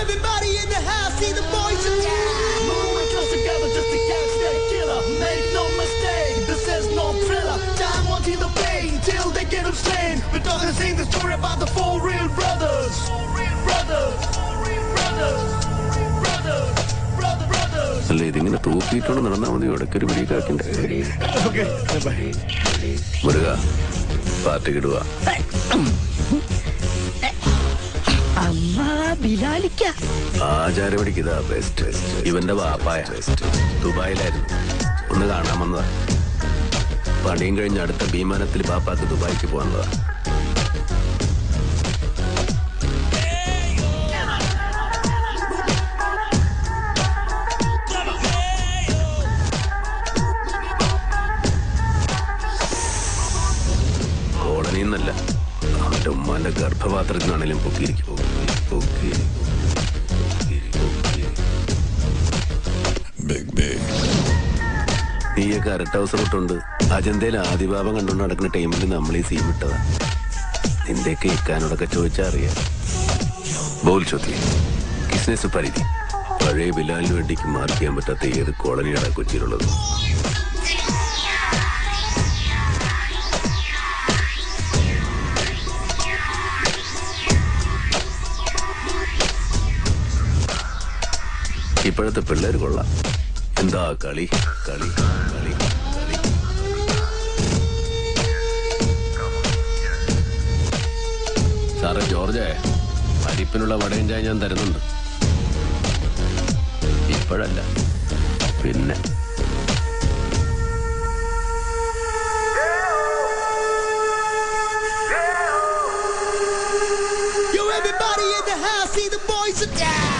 everybody in the house, see the boys are down. Moving close together just to catch that killer. Make no mistake, this is no thriller. Time won't heal the pain till they get him slain. We're talking, sing the story about the four real brothers. Brothers, brothers, brothers, brothers. അല്ല ഇതിങ്ങനെ തൂക്കിയിട്ടോണ്ട് നടന്നാൽ മതി. ഇടയ്ക്കൊരു പിടിക്കാക്കിണ്ട്. മുരുക പാർട്ടിക്ക് ഇടുക. ആചാരപടിക്ക് ഇതാ best. ഇവന്റെ വാപ്പായ ദുബായിലായിരുന്നു. ഒന്ന് കാണാൻ വന്നതാ. പണിയും കഴിഞ്ഞ് അടുത്ത വിമാനത്തിൽ പാപ്പാക്ക് ദുബായിക്ക് പോകാനുള്ളതാ. കോളനിന്നല്ല, അവന്റെ ഉമ്മാന്റെ ഗർഭപാത്രത്തിനാണേലും പൊക്കിയിരിക്കും. നീയൊക്കെ അരട്ട അവസരം ഇട്ടുണ്ട്. അജന്തയിൽ ആദിഭാവം കണ്ടുകൊണ്ട് നടക്കുന്ന ടൈമിൽ നമ്മൾ ഈ സീൻ വിട്ടതാ. നിന്റെയൊക്കെ ഇക്കാനോടൊക്കെ ചോദിച്ചാൽ അറിയാം. ബോൾ ചോദ്യ കിസ്നെ സുപരിധി. പഴയ ബിലാലിന് വേണ്ടിക്ക് മാർക്ക് ചെയ്യാൻ പറ്റാത്ത ഏത് കോളനിയാണ് കൊച്ചിയിലുള്ളത്? ഇപ്പോഴത്തെ പിള്ളേർ കൊള്ളാം. എന്താ കളി കളി കളി കളി. സാറേ ജോർജേ, പരിപ്പിനുള്ള വടയും ചായ ഞാൻ തരുന്നുണ്ട്. ഇപ്പോഴല്ല, പിന്നെ. Yo, everybody in the house, see the boys are down.